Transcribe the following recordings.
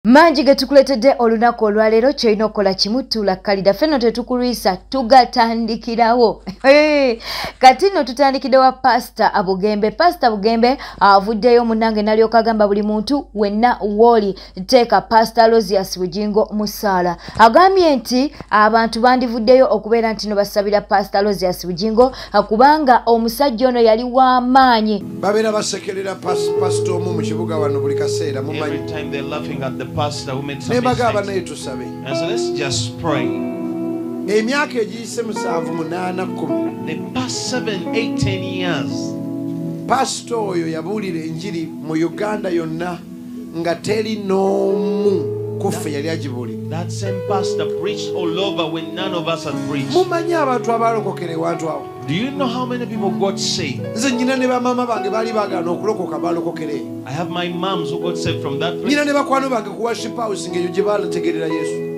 Manji getukuletedde olunaku olwaleero kyolina okukola kimu tulakkalira ffenno tetukulwisa tugatandikirawo. Kati nno tutandikidde wa Pastor Bugembe. Pastor Bugembe avuddeyo munnange n'alyoka agamba buli muntu wenna w'oli teeka Pastor Lozias Bugingo mu ssaala. Agambye nti abantu bandivuddeyo okubeera nti no basabira Pastor Lozias Bugingo kubanga omusajja ono yali w'amaanyi. Babeera basekerera pastor omu mu kibuga wano buli kaseera mumanyi. Every time they're laughing at the pastor who made some mistakes. And so let's just pray. The past 7, 8, 10 years, pastor oyo yabuulira enjiri mu Uganda yonna nga teri n'omu kuffe yali agibuulira. That same pastor preached all over when none of us had preached. Mumanyi abantu abalokokera ewantu awo. Do you know how many people got saved? Nze nnyina ne bamama bange baali baagala okulokoka balokokera eyo. I have my moms who got saved from that place. Nnyina ne bakwano bange ku worship house ng'eyo gye baalategerera Yesu.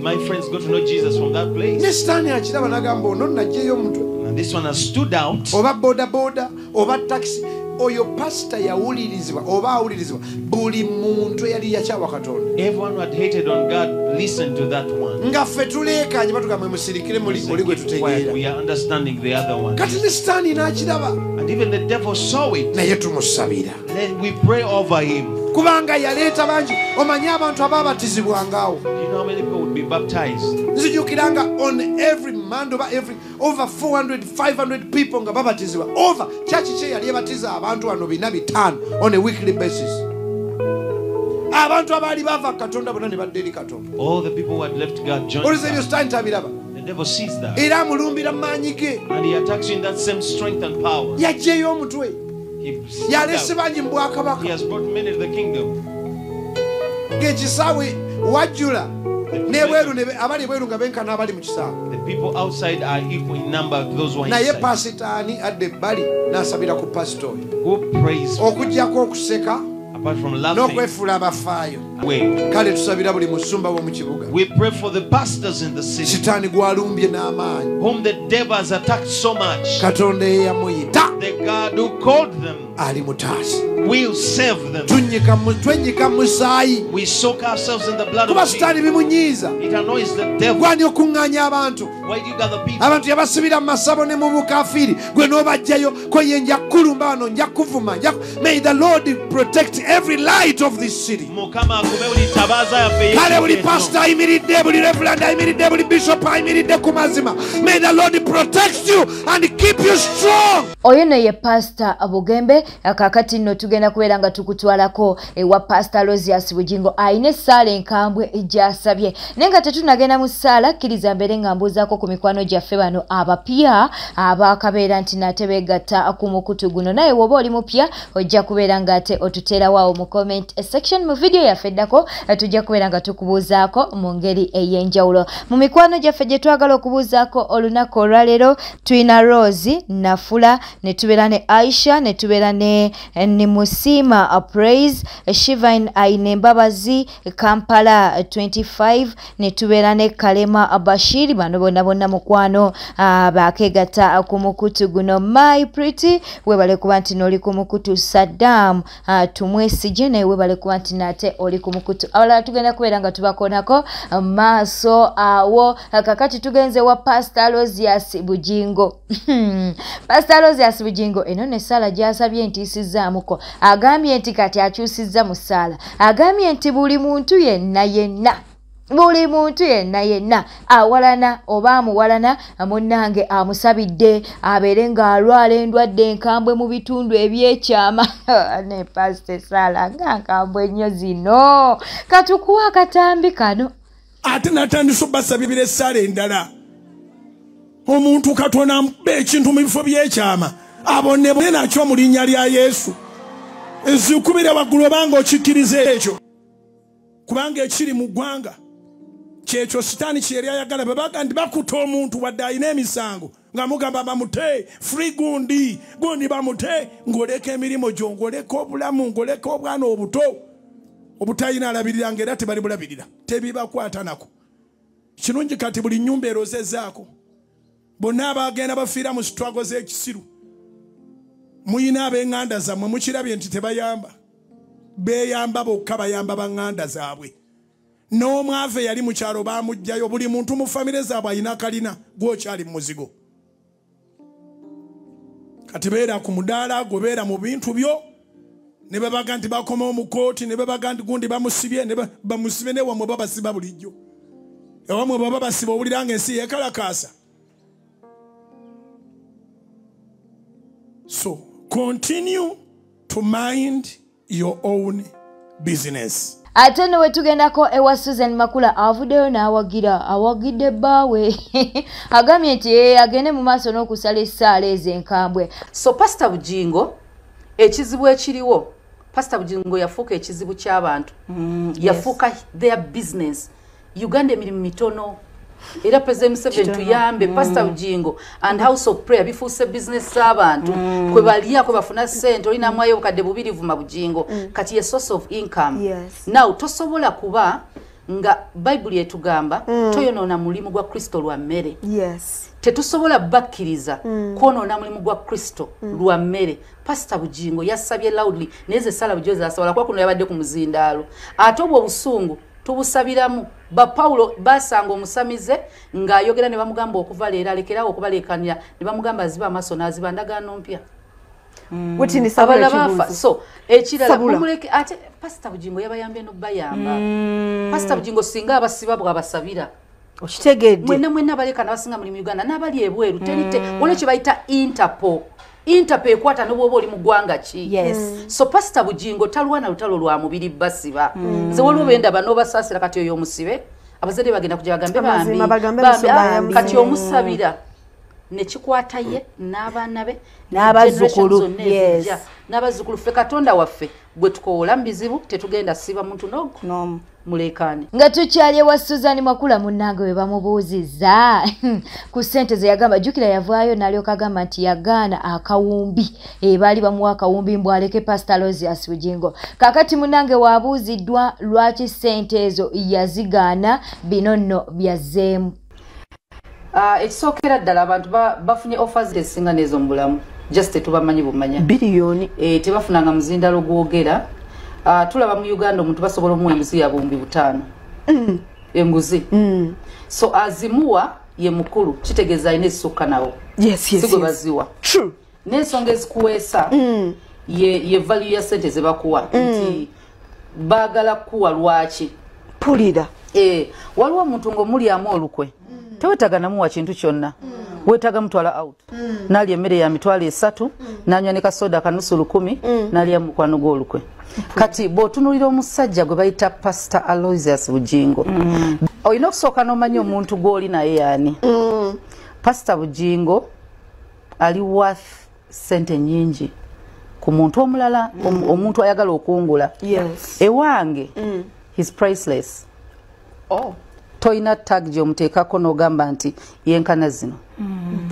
My friends got to know Jesus from that place. Ne Sitaani akiraba n'agamba ono naggyeyo omutwe. And this one has stood out. Oba boda boda, oba taxi. Oyo pastor yawulirizibwa oba awulirizibwa buli muntu yali yakyawa Katonda. Everyone who had hated on God listened to that one. Nga ffe tuleekanye batugamba musirikire muli gwe tutegeera. We are understanding the other one. Kati ne Sitaani n'akiraba. And even the devil saw it. Naye tumusabira. Then we pray over him. Kubanga yaleeta bangi omanyi abantu ababatizibwangaawo. Do you know how many people would be baptized? Nzijukiranga on every Monday over 400 500 people nga babatizibwa over church kye yali ebatiza abantu wano 4-5 on a weekly basis. Abantu abaali bava Katonda bonna ne badde eri Katonda. All the people who had left God joined God. The devil sees that. Era amulumbira maanyi ge. And he attacks you in that same strength and power. Yaggyeyo omutwe. Yalese bangi mu He bwakabaka. has brought many to the kingdom. Ng'ekisaawe wajjula n'ebweru abali ebweru nga benkana abali mu kisaawe. The people outside are equal in number to those who are Naye inside. pasitaani adde ebbali n'asabira ku pastor Who prays okuggyako okuseka apart from laughing? n'okwefuula abafaayo. Way. Kale tusabira buli musumba w'omu kibuga. We pray for the pastors in the city Sitaani gwalumbye n'amaanyi. whom the devil has attacked so much. Katonda eyamuyita The God who called them ali mutaasi. will save them. Twenyika mu musaayi. We soak ourselves in the blood Kuba of Jesus. Sitaani bimunyiiza. It annoys the devil. Gwani okuŋŋaanya abantu. Why do you gather people? Abantu yabasibira mu masabo ne mu bukafiiri gwe n'obajjayo ko ye nja kulumba wano nja kuvuma. May the Lord protect every light of this city. Kale buli pastor ayimiridde, buli reverend ayimiridde, buli bishop ayimiridde ku mazima. May the Lord protect you and keep you strong. Oyo ne ye Pastor Bugembe. Kakati nno tugenda kubeera nga tukutwalako ewa Pastor Lozias Bugingo ayina essaala enkambwe egyasabye. Naye nga tetunagenda mu ssaala kkiriza mbeere nga mbuuzaako ku mikwano gyaffe bano abapya abaakabeera nti nate beegatta ku mukutu guno. Naye woba oli mupya ojja kubeera nga ate otuteerawo mu comment section mu video yaffe eddako tujja kubeera nga tukubuuzaako mu ngeri ey'enjawulo. Mu mikwano gyaffe gye twagala okubuuzaako olunaku olwaleero tuyina Rose Nafula, ne tubeera ne Aisha, ne tubeera ne Musima Praise, Shivine Aine Mbabazi Kampala 25, ne tubeera ne Kalema Bashir. Bano bonna mukwano bakeegatta ku mukutu guno. My Pretty webale kuba nti n'oli ku mukutu. Saddam tumwesije naye webale kuba nti nate oli ku mukutu. Awalala tugenda kubeera nga tubakonako maaso awo. Kakati tugenze wa Pastor Lozias Bugingo. Pastor Lozias Bugingo eno ne ssaala gy'asabye ntiisizaamuko. Agambye nti kati akyusizza mu ssaala. Agambye nti buli muntu yenna awalana oba amuwalana munnange amusabidde abeere ng'alwala endwadde enkambwe mu bitundu ebyekyama. Ne Pastor Sala nga nkambwe nnyo zino katukuwa akatambi kano. Ate natandise obbasabira essaala endala. Omuntu Katonda amuba ekintu mu bifo byekyama abonebone nakyo mu linnya lya Yesu. Ezikubire waggulu obanga okikkiriza ekyo. Kubanga ekiri mu ggwanga kyekyo Sitaani kye yali ayagala. Babaga nti bakuta omuntu wadde alina emisango nga mugamba bamute free gundi bamute ng'oleka emirimu gyo, ng'oleka obulamu, ng'oleka obwana obuto obutayina alabirira ng'era tebali bulabirira tebibakwata nako. Kirungi kati buli nnyumba erozezaako. Bonna abagenda bafiira mu sitwago z'ekisiru muyina ab'eŋŋanda zammwe mukirabye nti tebayamba. Beyamba bokka bayamba baŋŋanda zaabwe. n'omwave yali mu kyalo baamugjayo buli muntu mu famire zaabwe alina kalina gw'okyali mu muzigo kati beera ku mudaala gwe beera mu bintu byo ne babaga nti bakomawo mu kooti ne babaga nti gundi bamusibye ne bamusibye ne wamwe babasiba bulijjo ewamwe baba basiba owulira ng'ensi yeekalakaasa. So continue to mind your own business. Ate no wetugendako ewa Susan Makula avuddeyo awagidde bbaawe agamye nti agende mu maaso n'okusala essaala ez'enkambwe. So Pastor Bujingo ekizibu ekiriwo Pastor Bujingo yafuuka ekizibu ky'abantu yafuuka their business. Uganda emirimu mitono era President Museveni tuyambe Pastor Bujingo and House of Prayer bifuuse business z'abantu kwe baliya kwe bafuna ssente olina mwayo obukadde bubiri vuma Bujingo kati ye source of income. Now tosobola kuba nga Bible yetugamba toyonoona mulimu gwa Kristo lwa mmere. Tetusobola bakkiriza kwonoona mulimu gwa Kristo lwa mmere. Pastor Bujingo yasabye loudly neze sala bujozi asobola kwa kuno yabadde ku muzindaalo ate obwo obusungu tubusabiramu ba Paulo basanga omusamize ng'ayogera ne bamugamba okuva leero alekerawo okubalekanira ne bamugamba ziba amaso n'aziba ndagaano mpya. Wetini sabula chibuzo. So ekirala kumuleke ate Pastor Bujingo yabayambe no bayamba. Pastor Bujingo singa abasiba bwabasabira. Okitegedde. Mwena baleka nabasinga muri Uganda n'abali ebweru tenite wole kye bayita Interpol ekwata n'obwoba oli mu ggwanga ki. So Pastor Bujingo talwana lutalo lwa mubiri basiba. Nze waliwo benda bano basaasira kati oyo omusibe abazadde bagenda kujja bagambe kati omusabira ne kikwata ye n'abaana be n'abazzukulu n'abazzukulu ffe Katonda waffe gwe tukoola mu bizibu tetugenda siba muntu n'omu mulekane. Nga tukyali ewa Susan Makula munnange we bamubuuzizza ku ssente ze yagamba jjukira yavaayo n'alyoka agamba nti yagaana akawumbi baali bamuwa akawumbi mbw aleke Pastor Aloysius Bujingo. Kaakati munnange waabuuziddwa lwaki ssente ezo yazigaana bino nno byazzeemu. Ekisookera ddala abantu bafunye offers ezisinga n'ezo mu bulamu just tetubamanyi bumanya biliyoni tebafunanga muzindaalo gwogera. Tulaba mu Uganda omuntu basobola omuwa enguzi ya buwumbi 5 enguzi. So azimuwa ye mukulu kitegeeza ine esukka nawo. Sigo baziwa. True. N'ensonga ezikuweesa ye value ya sente ze bakuwa nti baagala kuwa lwaki pulira. Waliwo omuntu ng'omulyamu olukwe tewetaaga namuwa kintu kyonna weetaaga mutwala out n'alya emmere ya mitwalo 3 n'anywa ne kasoda kanusu 10 n'alya mukwano gw'olukwe. Kati bw'otunuulira omusajja gwe bayita Pastor Aloysius Bujingo olina okusooka n'omanya omuntu gw'oli naye yaani. Pastor Bujingo ali worth sente nyingi ku muntu omulala omuntu ayagala okungula. Ewange he's priceless. Toyina tag gy'omuteekako n'ogamba nti yenkana zino.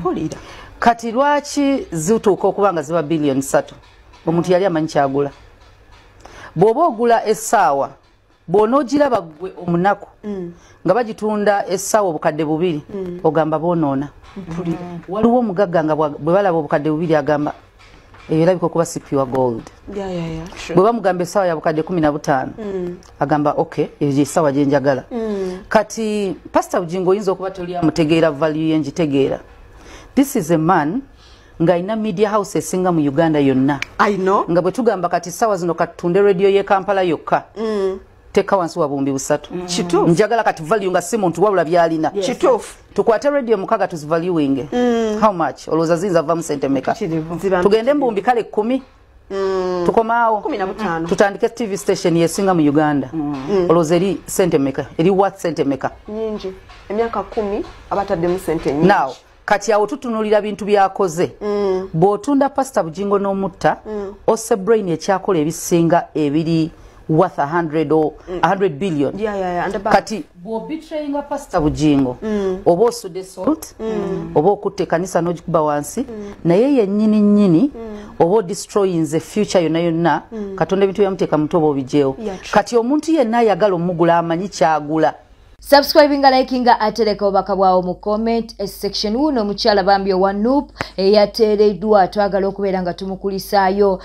Pulira. Kati lwaki zituuka okuba nga ziba billion 3 omuntu yali amanyi kyagula. Bw'oba ogula essaawa bw'onoogiraba gwe omunaku nga bagitunda essaawa obukadde 2 ogamba boonoona. Waliwo omugagga nga bwe balaba obukadde 2 agamba eyo erabika okuba si pure gold. Bwe bamugamba essaawa ya bukadde 15 agamba okay eyo essaawa gye njagala. Kati Pastor Bujingo oyinza okuba toli amutegeera value ye njitegeera. This is a man ng'alina media house esinga mu Uganda yonna. I know. Nga bwe tugamba kati ssaawa zino katunde radio ye Kampala yokka. Teka wansi wa buwumbi 3. Kituufu. Njagala kati value nga si muntu wabula byalina. Kituufu. Tukwate radio mukaga tuzivaluing. How much? Olowooza zinza vamu sente meka. Tugende mbumbi kale 10. Tukomaawo 15 tutandike TV station yesinga mu Uganda. Olowooza eri sente meka eri what sente meka nyingi emyaka 10 abatadde mu sente nyingi. Now kati awo tutunulira bintu byakoze. Bw'otunda Pastor Bujingo n'omutta ose brain ekyakola ebisinga ebiri worth 100 or 100 billion. Kati bw'obitrayinga Pastor Bujingo oba osudde salt oba okutte kanisa n'ogikuba wansi naye yennyini nnyini oba destroying the future yonna yonna Katonda ebintu byamuteeka muto oba obijeewo. Kati omuntu yenna ayagala omugula amanyi kyagula. Subscribinga likinga atereka obaka bwawo mu comment section. Uno omukyala bambye wa Nup eyateereddwa twagala okubeera nga tumukulisaayo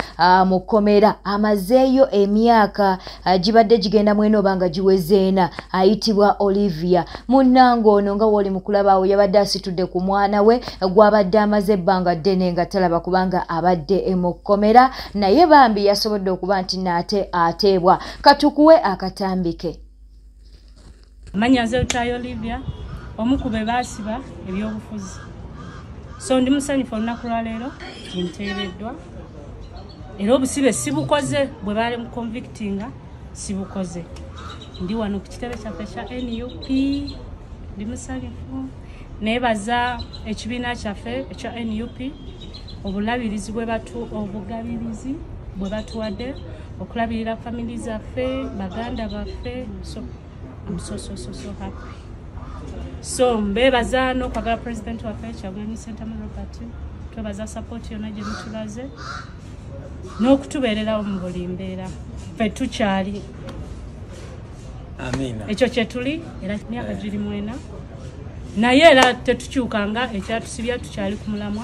mu komera amazeeyo emyaka gibadde gigenda mweno banga giwezeena ayitibwa Olivia munnango ono nga woli mukulabaawo yabadde asitudde ku mwana we gwabadde amaze ebbanga ddene nga talaba kubanga abadde mu komera naye bambi yasobodde okuba nti naate ateebwa katukuwe akatambike. Manya Zeltayo Olivia omukube basiba ebyobufuzi. So ndi musanyufu olunaku lwa leero nteereddwa era obusibe sibukoze bwe baali mu convictinga sibukoze. Ndi wano ku kitebe kyaffe kya NUP ndi musanyufu neebaza ekibiina kyaffe ekya NUP obulabirizi obugabirizi bwe batuwadde okulabirira family zaffe baganda baffe. So I'm so happy. So mbebaza no kwagala president wa Fecha Gwen Center Party twebaza support yona gye mutulaze n'okutubeererawo mu buli mbeera ffe tukyali. Amina. Ekyo kye tuli era myaka giri mwena naye era tetukyukanga ekyatusibya tukyali ku mulamwa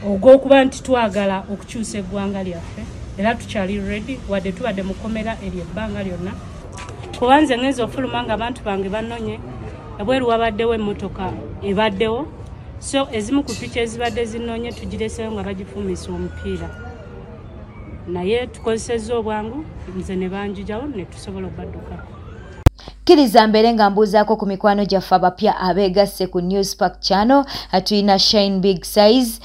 ogw'okuba nti twagala okukyusa eggwanga lyaffe era tukyali ready wadde tubadde mukomera eryo ebbanga lyonna. Kubanze ngenza ofuluma nga abantu bange banonye ebweru wabaddewo emmotoka ebaddewo so ezimu ku picha ezibadde zinonye tugireseyo nga bagifumisa omupiira naye tukozesezza obwangu nze ne banjijawo ne tusobola okubadduka. Kiriza mbere nga mbuzaako ku mikwano gyaffe abapya abeegasse ku Newspark Channel. Tuyina Shine Big Size,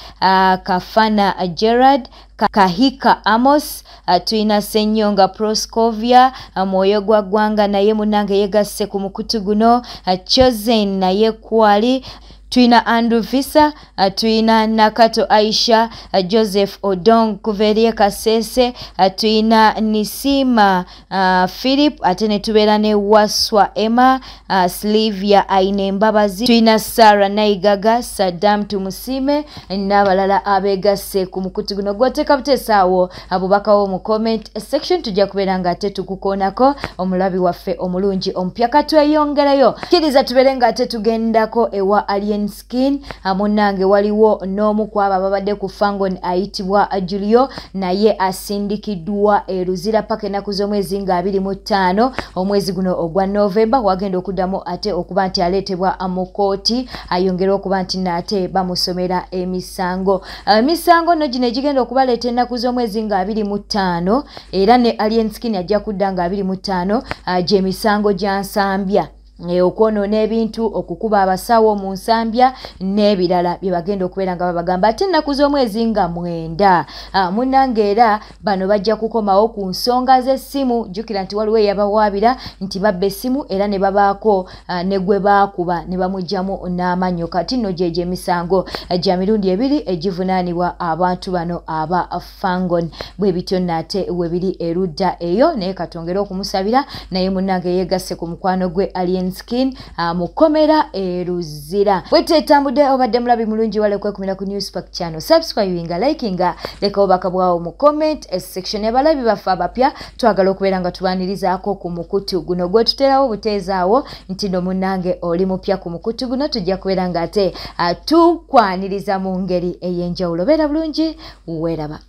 Kafana Gerard, Kahika Amos, tuyina Senyonga Proscovia, Mwoyo gwa Gwanga naye munange yeegasse ku mukutu guno, Chosen naye kwali. Tuyina Andrew Visa, tuyina Nakato Aisha, Joseph Odong Kuverie Kasese, tuyina Nisima Philip, atene tubeera ne Waswa Emma, Slivia Aine Mbabazi, tuyina Sarah Naigaga, Saddam Tumusime n'abalala abeegasse ku mukutu guno. Gwoteka buteesaawo abubakawo mu comment section tujja kubeera nga ate tukukoonako omulabi waffe omulungi omupya katweyongerayo. Kkiriza tubeere nga ate tugendako ewa Alien Skin amunange waliwo n'omu kwaba babadde ku Fangon ayitibwa Julio naye asindikiddwa eruzira paka ennaku z'omwezi nga 25 omwezi guno ogwa November wagenda okuddamu ate okuba nti aleetebwa mu kooti ayongera okuba nti naate bamusomera emisango. Emisango no gino egigenda okubaleeta ennaku z'omwezi nga 25 era ne Alien Skin ajja kudda nga 25 gy'emisango gya nsambya. Okwonoona ebintu okukuba abasawo mu nsambya n'ebirala bye bagenda okubeera nga babagamba ate ennaku z'omwezi nga 9. Munnange era bano bajja kukomawo ku nsonga z'essimu. Jjukira nti waliwo eyabawaabira nti babba essimu era ne babaako ne gwe baakuba ne bamugyamu n'amannyo. Kati nno gyegyo emisango gya mirundi ebiri egivunaanibwa abantu bano aba Fangon. Bwe bityo nate we biri erudda eyo naye katongera okumusabira naye munnange yeegasse ku mukwano gwe Alien Skin mukomera eruzira. Wetetambudde obadde mulabi mulungi wale kwekumira ku Newspark Channel. Subscribinga, likinga, leka obaka bwawo mu comment section. Abalabi baffe abapya twagala okubeera nga tubanirizaako ku mukutu guno gwe tuterawo buteezaawo nti no munnange oli mupya ku mukutu guno tujja kubeera nga ate tukwaniriza mu ngeri ey'enjawulo. Beera bulungi, weeraba.